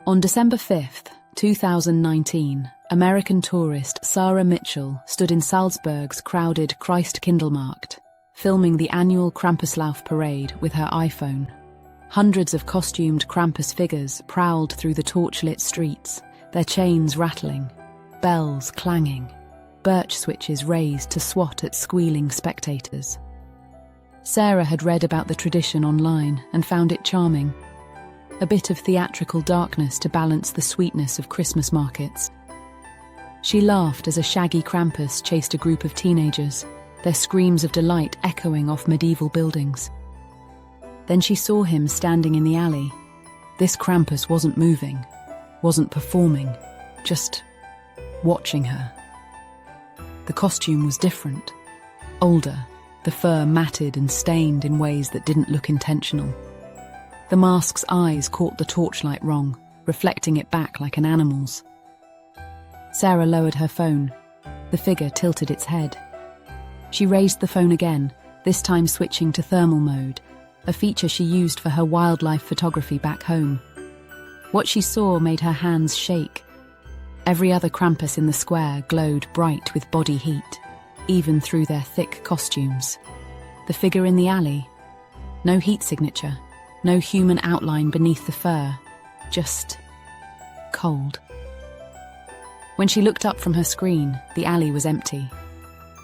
On December 5th, 2019, American tourist Sarah Mitchell stood in Salzburg's crowded Christkindlmarkt, filming the annual Krampuslauf parade with her iPhone. Hundreds of costumed Krampus figures prowled through the torchlit streets, their chains rattling, bells clanging, birch switches raised to swat at squealing spectators. Sarah had read about the tradition online and found it charming. A bit of theatrical darkness to balance the sweetness of Christmas markets. She laughed as a shaggy Krampus chased a group of teenagers, their screams of delight echoing off medieval buildings. Then she saw him standing in the alley. This Krampus wasn't moving, wasn't performing, just watching her. The costume was different, older, the fur matted and stained in ways that didn't look intentional. The mask's eyes caught the torchlight wrong, reflecting it back like an animal's. Sarah lowered her phone. The figure tilted its head. She raised the phone again, this time switching to thermal mode, a feature she used for her wildlife photography back home. What she saw made her hands shake. Every other Krampus in the square glowed bright with body heat, even through their thick costumes. The figure in the alley, no heat signature. No human outline beneath the fur, just cold. When she looked up from her screen, the alley was empty.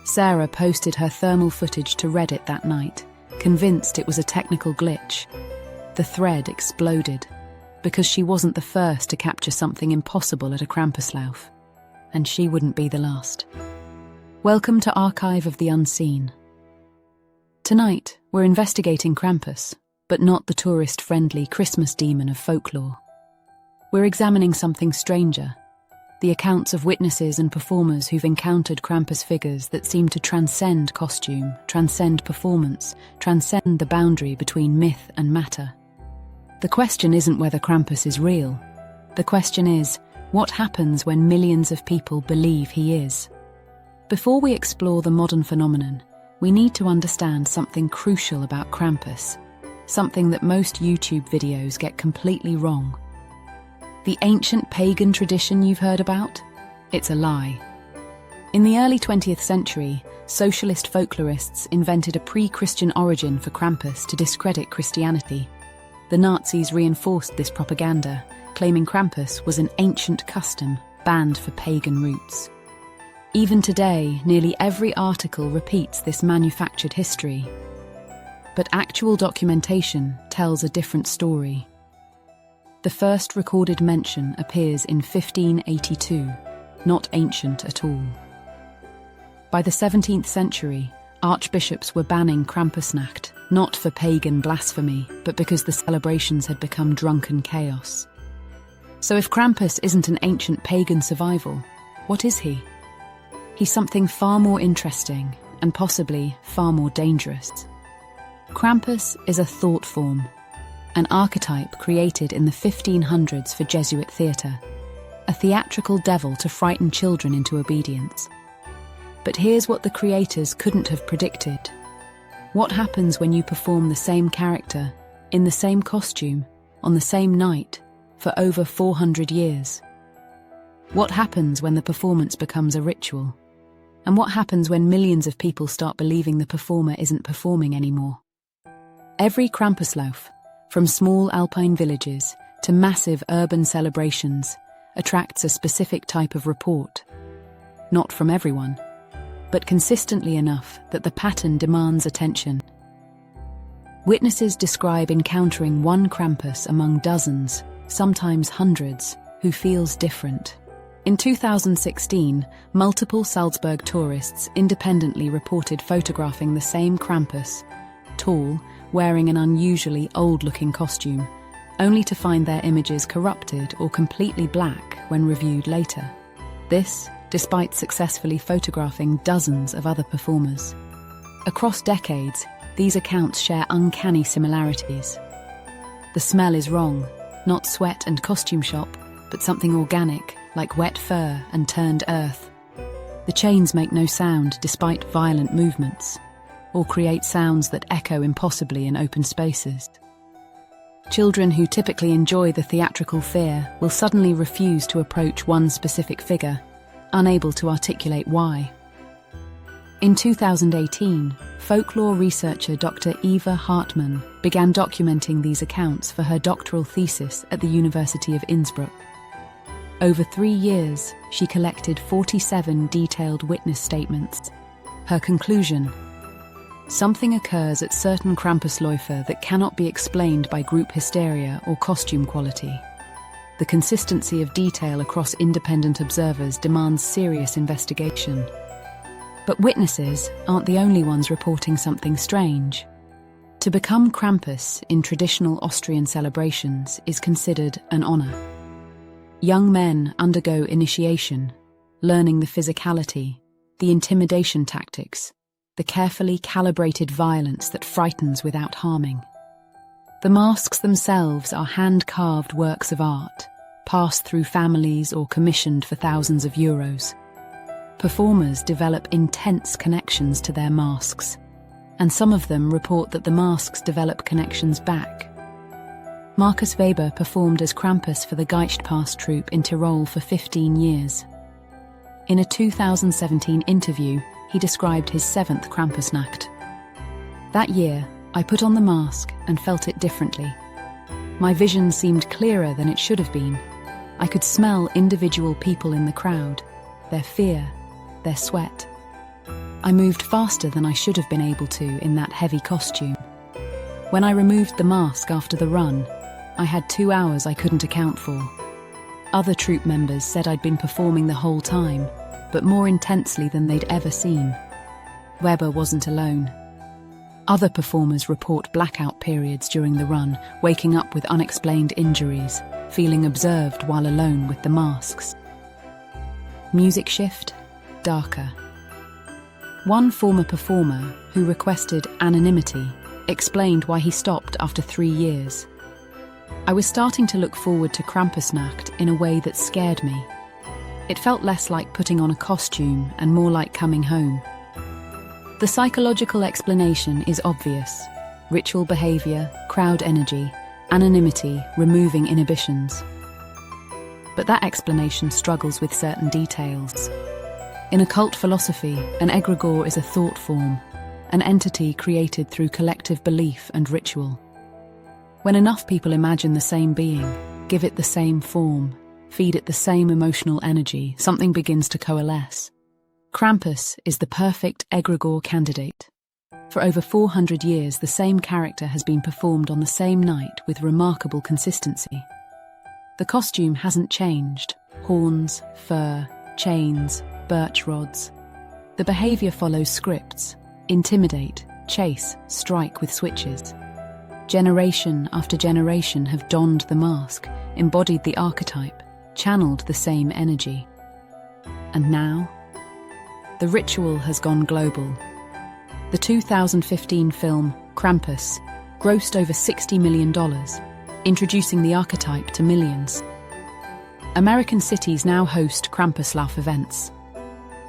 Sarah posted her thermal footage to Reddit that night, convinced it was a technical glitch. The thread exploded, because she wasn't the first to capture something impossible at a Krampuslauf, and she wouldn't be the last. Welcome to Archive of the Unseen. Tonight, we're investigating Krampus, but not the tourist-friendly Christmas demon of folklore. We're examining something stranger, the accounts of witnesses and performers who've encountered Krampus figures that seem to transcend costume, transcend performance, transcend the boundary between myth and matter. The question isn't whether Krampus is real. The question is, what happens when millions of people believe he is? Before we explore the modern phenomenon, we need to understand something crucial about Krampus, something that most YouTube videos get completely wrong. The ancient pagan tradition you've heard about? It's a lie. In the early 20th century, socialist folklorists invented a pre-Christian origin for Krampus to discredit Christianity. The Nazis reinforced this propaganda, claiming Krampus was an ancient custom banned for pagan roots. Even today, nearly every article repeats this manufactured history. But actual documentation tells a different story. The first recorded mention appears in 1582, not ancient at all. By the 17th century, archbishops were banning Krampusnacht, not for pagan blasphemy, but because the celebrations had become drunken chaos. So if Krampus isn't an ancient pagan survival, what is he? He's something far more interesting and possibly far more dangerous. Krampus is a thought form, an archetype created in the 1500s for Jesuit theatre, a theatrical devil to frighten children into obedience. But here's what the creators couldn't have predicted. What happens when you perform the same character, in the same costume, on the same night, for over 400 years? What happens when the performance becomes a ritual? And what happens when millions of people start believing the performer isn't performing anymore? Every Krampuslauf, from small Alpine villages to massive urban celebrations, attracts a specific type of report. Not from everyone, but consistently enough that the pattern demands attention. Witnesses describe encountering one Krampus among dozens, sometimes hundreds, who feels different. In 2016, multiple Salzburg tourists independently reported photographing the same Krampus, tall, wearing an unusually old-looking costume, only to find their images corrupted or completely black when reviewed later. This, despite successfully photographing dozens of other performers. Across decades, these accounts share uncanny similarities. The smell is wrong, not sweat and costume shop, but something organic, like wet fur and turned earth. The chains make no sound despite violent movements, or create sounds that echo impossibly in open spaces. Children who typically enjoy the theatrical fear will suddenly refuse to approach one specific figure, unable to articulate why. In 2018, folklore researcher Dr. Eva Hartmann began documenting these accounts for her doctoral thesis at the University of Innsbruck. Over 3 years, she collected 47 detailed witness statements. Her conclusion: something occurs at certain Krampusläufe that cannot be explained by group hysteria or costume quality. The consistency of detail across independent observers demands serious investigation. But witnesses aren't the only ones reporting something strange. To become Krampus in traditional Austrian celebrations is considered an honor. Young men undergo initiation, learning the physicality, the intimidation tactics, the carefully calibrated violence that frightens without harming. The masks themselves are hand-carved works of art, passed through families or commissioned for thousands of euros. Performers develop intense connections to their masks, and some of them report that the masks develop connections back. Markus Weber performed as Krampus for the Geistpass troupe in Tyrol for 15 years. In a 2017 interview, he described his 7th Krampusnacht. That year, I put on the mask and felt it differently. My vision seemed clearer than it should have been. I could smell individual people in the crowd, their fear, their sweat. I moved faster than I should have been able to in that heavy costume. When I removed the mask after the run, I had 2 hours I couldn't account for. Other troupe members said I'd been performing the whole time, but more intensely than they'd ever seen. Weber wasn't alone. Other performers report blackout periods during the run, waking up with unexplained injuries, feeling observed while alone with the masks. Music shift, darker. One former performer, who requested anonymity, explained why he stopped after 3 years. I was starting to look forward to Krampusnacht in a way that scared me. It felt less like putting on a costume and more like coming home. The psychological explanation is obvious: ritual behavior, crowd energy, anonymity, removing inhibitions. But that explanation struggles with certain details. In occult philosophy, an egregore is a thought form, an entity created through collective belief and ritual. When enough people imagine the same being, give it the same form, feed it the same emotional energy, something begins to coalesce. Krampus is the perfect egregore candidate. For over 400 years, the same character has been performed on the same night with remarkable consistency. The costume hasn't changed: horns, fur, chains, birch rods. The behavior follows scripts: intimidate, chase, strike with switches. Generation after generation have donned the mask, embodied the archetype, channeled the same energy. And now, the ritual has gone global. The 2015 film Krampus grossed over $60 million, introducing the archetype to millions. American cities now host Krampuslauf events.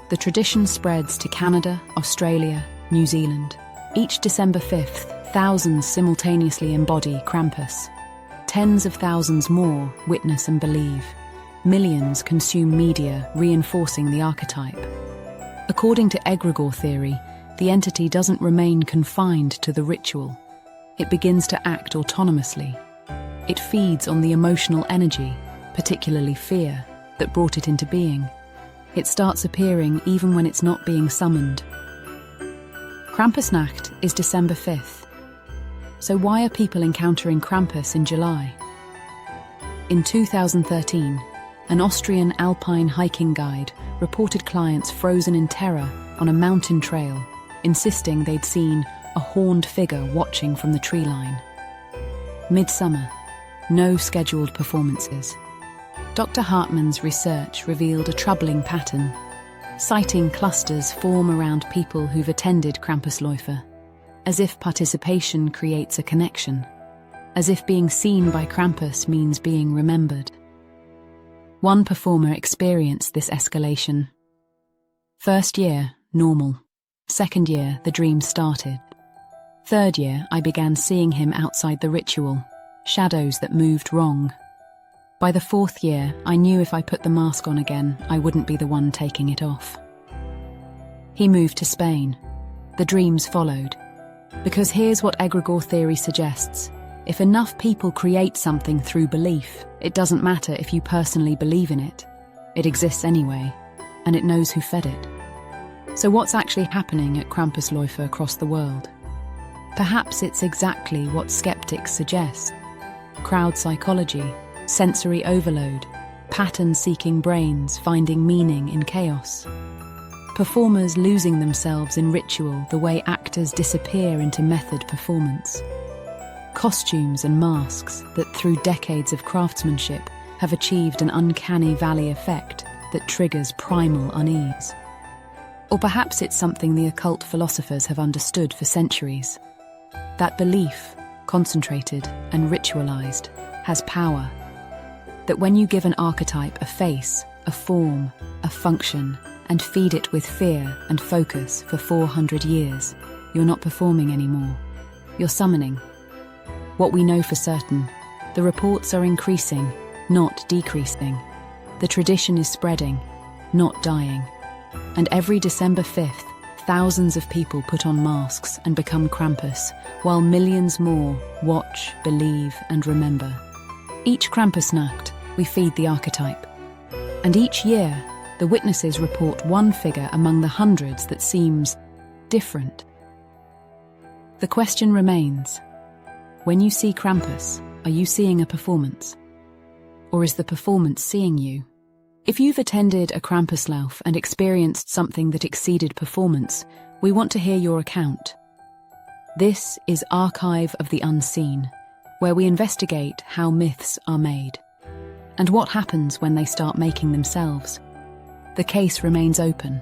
The tradition spreads to Canada, Australia, New Zealand. Each December 5th, thousands simultaneously embody Krampus. Tens of thousands more witness and believe. Millions consume media reinforcing the archetype. According to egregore theory, the entity doesn't remain confined to the ritual. It begins to act autonomously. It feeds on the emotional energy, particularly fear, that brought it into being. It starts appearing even when it's not being summoned. Krampusnacht is December 5th. So why are people encountering Krampus in July? In 2013, an Austrian Alpine hiking guide reported clients frozen in terror on a mountain trail, insisting they'd seen a horned figure watching from the tree line. Midsummer, no scheduled performances. Dr. Hartmann's research revealed a troubling pattern. Sighting clusters form around people who've attended Krampusläufe, as if participation creates a connection, as if being seen by Krampus means being remembered. One performer experienced this escalation. First year, normal. Second year, the dream started. Third year, I began seeing him outside the ritual. shadows that moved wrong. By the 4th year, I knew if I put the mask on again, I wouldn't be the one taking it off. He moved to Spain. The dreams followed. Because here's what egregore theory suggests. If enough people create something through belief, it doesn't matter if you personally believe in it. It exists anyway, and it knows who fed it. So what's actually happening at Krampuslauf across the world? Perhaps it's exactly what skeptics suggest. Crowd psychology, sensory overload, pattern-seeking brains finding meaning in chaos. Performers losing themselves in ritual the way actors disappear into method performance. Costumes and masks that through decades of craftsmanship have achieved an uncanny valley effect that triggers primal unease. Or perhaps it's something the occult philosophers have understood for centuries. That belief, concentrated and ritualized, has power. That when you give an archetype a face, a form, a function, and feed it with fear and focus for 400 years, you're not performing anymore. You're summoning. What we know for certain, the reports are increasing, not decreasing. The tradition is spreading, not dying. And every December 5th, thousands of people put on masks and become Krampus, while millions more watch, believe, and remember. Each Krampusnacht, we feed the archetype. And each year, the witnesses report one figure among the hundreds that seems different. The question remains, when you see Krampus, are you seeing a performance? Or is the performance seeing you? If you've attended a Krampuslauf and experienced something that exceeded performance, we want to hear your account. This is Archive of the Unseen, where we investigate how myths are made. And what happens when they start making themselves? The case remains open.